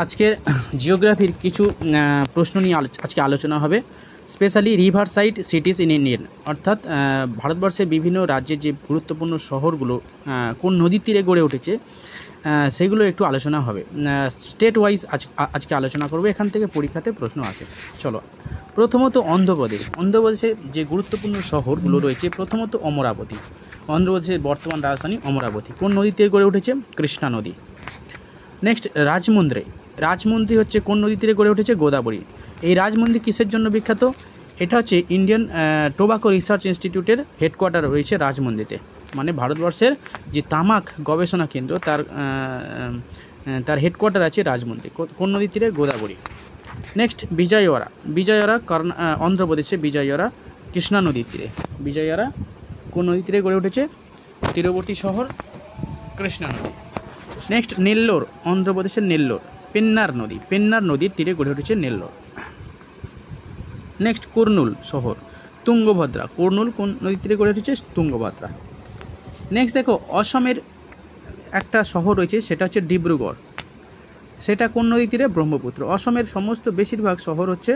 আজকের জিওগ্রাফির কিছু প্রশ্ন নিয়ে আজকে আলোচনা হবে। Specially river side cities in Indian, অর্থাৎ ভারতবর্ষের বিভিন্ন রাজ্যের যে গুরুত্বপূর্ণ শহরগুলো কোন নদীর তীরে গড়ে উঠেছে সেগুলো একটু আলোচনা হবে। স্টেট ওয়াইজ আজকে আলোচনা করব, এখান থেকে পরীক্ষাতে প্রশ্ন আসে। চলো, প্রথমত অন্ধ্রপ্রদেশে যে গুরুত্বপূর্ণ শহরগুলো রয়েছে, প্রথমত অমরাবতী। অন্ধ্রপ্রদেশের বর্তমান রাজধানী অমরাবতী। কোন নদীর তীরে গড়ে উঠেছে? কৃষ্ণা নদী। নেক্সট রাজমুন্দ্রি হচ্ছে কোন নদী তীরে গড়ে উঠেছে? গোদাবরী। এই রাজমুন্দ্রি কিসের জন্য বিখ্যাত? এটা হচ্ছে ইন্ডিয়ান টোবাকো রিসার্চ ইনস্টিটিউটের হেডকোয়ার্টার রয়েছে রাজমুন্দ্রিতে, মানে ভারতবর্ষের যে তামাক গবেষণা কেন্দ্র তার হেডকোয়ার্টার আছে রাজমুন্দ্রি। কোন নদী তীরে? গোদাবরী। নেক্সট বিজয়ওয়াড়া অন্ধ্রপ্রদেশে বিজয়ওয়াড়া কৃষ্ণা নদীর তীরে। বিজয়ওয়াড়া কোন নদী তীরে গড়ে উঠেছে? তীরবর্তী শহর কৃষ্ণা নদী। নেক্সট নেল্লোর, অন্ধ্রপ্রদেশের নেল্লোর পেন্নার নদীর তীরে গড়ে উঠেছে নেল্লোর। নেক্সট কুর্নুল শহর তুঙ্গভদ্রা। কুর্নুল কোন নদীর তীরে গড়ে উঠেছে? তুঙ্গভদ্রা। নেক্সট দেখো, অসমের একটা শহর রয়েছে, সেটা হচ্ছে ডিব্রুগড়। সেটা কোন নদীর তীরে? ব্রহ্মপুত্র। অসমের সমস্ত বেশিরভাগ শহর হচ্ছে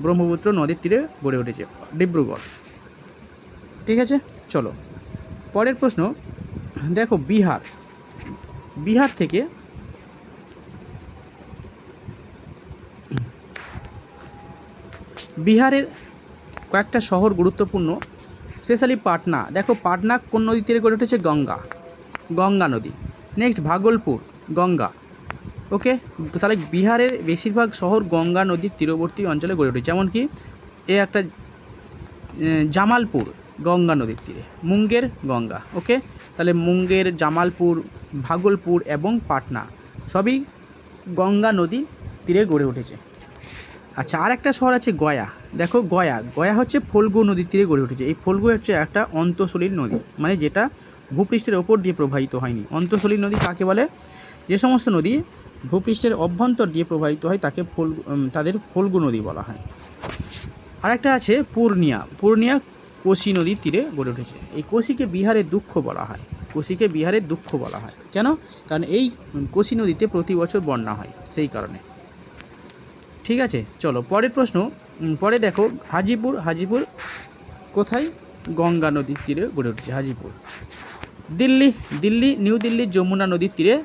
ব্রহ্মপুত্র নদীর তীরে গড়ে উঠেছে, ডিব্রুগড়। ঠিক আছে, চলো পরের প্রশ্ন দেখো। বিহার থেকে বিহারের কয়েকটা শহর গুরুত্বপূর্ণ, স্পেশালি পাটনা। দেখো, পাটনা কোন নদীর তীরে গড়ে উঠেছে? গঙ্গা নদী। নেক্সট ভাগলপুর, গঙ্গা। ওকে, তাহলে বিহারের বেশিরভাগ শহর গঙ্গা নদীর তীরবর্তী অঞ্চলে গড়ে উঠেছে। যেমন কি একটা জামালপুর গঙ্গা নদীর তীরে, মুঙ্গের গঙ্গা। ওকে, তাহলে মুঙ্গের, জামালপুর, ভাগলপুর এবং পাটনা সবই গঙ্গা নদীর তীরে গড়ে উঠেছে। আচ্ছা, আর একটা শহর আছে গয়া। দেখো, গয়া হচ্ছে ফল্গু নদীর তীরে গড়ে উঠেছে। এই ফল্গু হচ্ছে একটা অন্তঃসলীল নদী, মানে যেটা ভূপৃষ্ঠের ওপর দিয়ে প্রবাহিত হয়নি। অন্তঃসলীল নদী কাকে বলে? যে সমস্ত নদী ভূপৃষ্ঠের অভ্যন্তর দিয়ে প্রবাহিত হয় তাদের ফল্গু নদী বলা হয়। আরেকটা আছে পূর্ণিয়া কোশি নদীর তীরে গড়ে উঠেছে। এই কোশিকে বিহারের দুঃখ বলা হয়। কেন? কারণ এই কোশি নদীতে প্রতি বছর বন্যা হয়, সেই কারণে। ঠিক আছে, চলো পরের প্রশ্ন। পরে দেখো, হাজিপুর কোথায়? গঙ্গা নদীর তীরে গড়ে উঠেছে হাজিপুর। নিউ দিল্লি যমুনা নদীর তীরে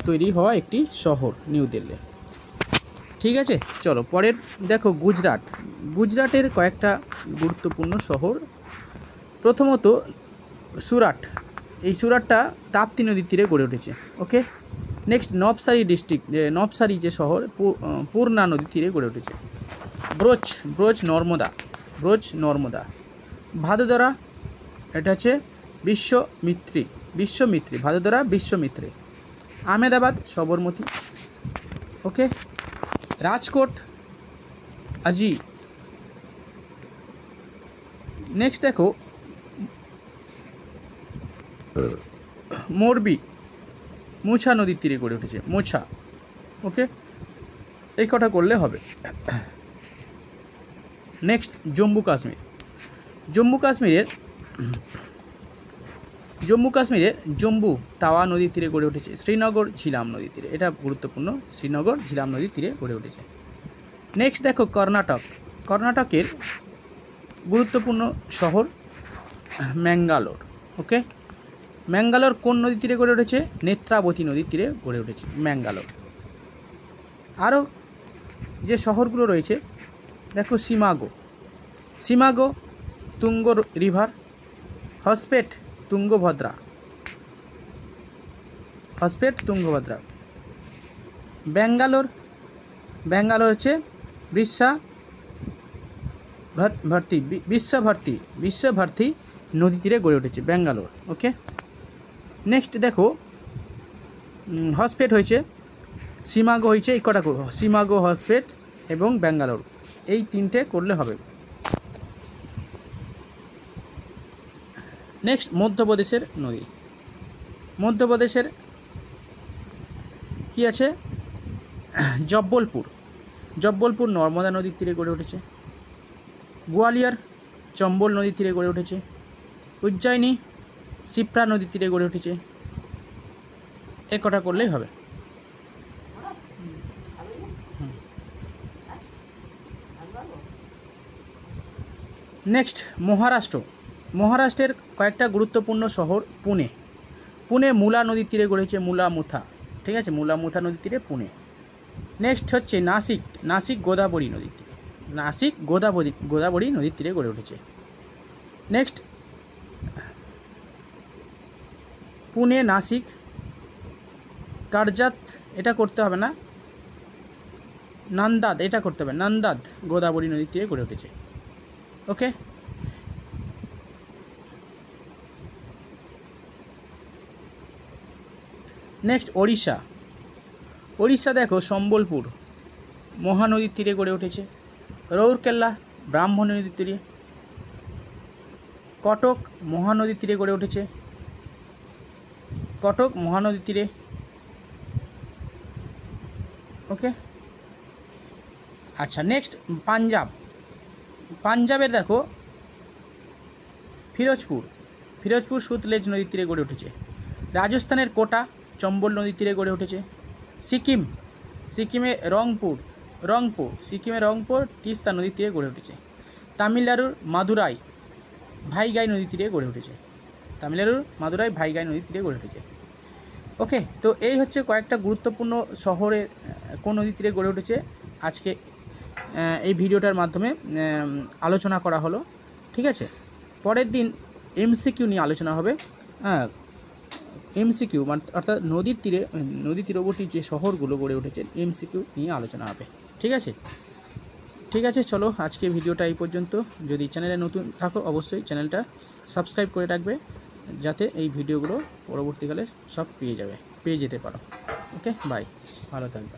তৈরি হওয়া একটি শহর নিউ দিল্লি। ঠিক আছে, চলো পরের দেখো। গুজরাটের কয়েকটা গুরুত্বপূর্ণ শহর, প্রথমত সুরাট। এই সুরাটটা তাপ্তি নদীর তীরে গড়ে উঠেছে। ওকে, নেক্সট নবসারি যে শহর পূর্ণা নদীর তীরে গড়ে উঠেছে। ব্রোচ নর্মদা। ভাদোদরা, এটা হচ্ছে বিশ্বমিত্রী। ভাদোদরা বিশ্বমিত্রী। আহমেদাবাদ সবরমতী। ওকে, রাজকোট আজি। নেক্সট দেখো, মোরবি মুছা নদীর তীরে গড়ে উঠেছে, মোছা। ওকে, এই কটা করলে হবে। নেক্সট জম্মু কাশ্মীরের জম্বু তাওয়া নদীর তীরে গড়ে উঠেছে। শ্রীনগর ঝিলাম নদীর তীরে, এটা গুরুত্বপূর্ণ, শ্রীনগর ঝিলাম নদীর তীরে গড়ে উঠেছে। নেক্সট দেখো, কর্ণাটকের গুরুত্বপূর্ণ শহর ম্যাঙ্গালোর। ওকে, ম্যাঙ্গালোর কোন নদীর তীরে গড়ে উঠেছে? নেত্রাবতী নদীর তীরে গড়ে উঠেছে ম্যাঙ্গালোর। আরও যে শহরগুলো রয়েছে দেখো, সিমাগো তুঙ্গ রিভার। হসপেট তুঙ্গভদ্রা। ব্যাঙ্গালোর হচ্ছে বিশ্বভারতী নদী তীরে গড়ে উঠেছে ব্যাঙ্গালোর। ওকে, নেক্সট দেখো, হসপেট হয়েছে, সিমাগো হয়েছে, এই কটা সিমাগো, হসপেট এবং ব্যাঙ্গালোর, এই তিনটে করলে হবে। নেক্সট মধ্যপ্রদেশের কি আছে? জব্বলপুর নর্মদা নদীর তীরে গড়ে উঠেছে। গোয়ালিয়র চম্বল নদীর তীরে গড়ে উঠেছে। উজ্জয়িনী শিপ্রা নদীর তীরে গড়ে উঠেছে। এ কটা করলেই হবে। নেক্সট মহারাষ্ট্র। মহারাষ্ট্রের কয়েকটা গুরুত্বপূর্ণ শহর পুনে। পুনে মুলা নদীর তীরে গড়েছে, মুলা মুথা, ঠিক আছে, মুলা মুথা নদীর তীরে পুনে। নেক্সট হচ্ছে নাসিক। নাসিক গোদাবরী নদীর তীরে, নাসিক গোদাবরী নদীর তীরে গড়ে উঠেছে। নেক্সট পুনে, নাসিক, কারজাত, এটা করতে হবে না, নান্দাদ, এটা করতে হবে, নান্দাদ গোদাবরী নদীর তীরে গড়ে উঠেছে। ওকে, নেক্সট ওড়িশা। ওড়িশা দেখো সম্বলপুর মহানদীর তীরে গড়ে উঠেছে। রৌরকেল্লা ব্রাহ্মণী নদীর তীরে। কটক মহানদীর তীরে গড়ে উঠেছে, কটক মহানদীর তীরে। ওকে, আচ্ছা নেক্সট পাঞ্জাব। পাঞ্জাবের দেখো ফিরোজপুর, ফিরোজপুর সুতলেজ নদীর তীরে গড়ে উঠেছে। রাজস্থানের কোটা চম্বল নদীর তীরে গড়ে উঠেছে। সিকিম, সিকিমে রংপুর, সিকিমে রংপুর তিস্তা নদীর তীরে গড়ে উঠেছে। তামিলনাড়ুর মাদুরাই ভাইগাই নদীর তীরে গড়ে উঠেছে, তামিলনাড়ুর মাদুরাই ভাইগাই নদীর তীরে গড়ে উঠেছে। ওকে, তো এই হচ্ছে কয়েকটা গুরুত্বপূর্ণ শহরে কোন নদীর তীরে গড়ে উঠেছে আজকে এই ভিডিওটার মাধ্যমে আলোচনা করা হলো। ঠিক আছে, পরের দিন এমসিকিউ নিয়ে আলোচনা হবে। হ্যাঁ, এমসিকিউ মানে অর্থাৎ নদীর তীরবর্তী যে শহরগুলো গড়ে উঠেছে এমসিকিউ নিয়ে আলোচনা হবে। ঠিক আছে, ঠিক আছে, চলো আজকে ভিডিওটা এই পর্যন্ত। যদি চ্যানেলে নতুন থাকো অবশ্যই চ্যানেলটা সাবস্ক্রাইব করে রাখবে, যাতে এই ভিডিওগুলো পরবর্তীকালে সব পেয়ে যেতে পারো। ওকে, বাই, ভালো থাকবে।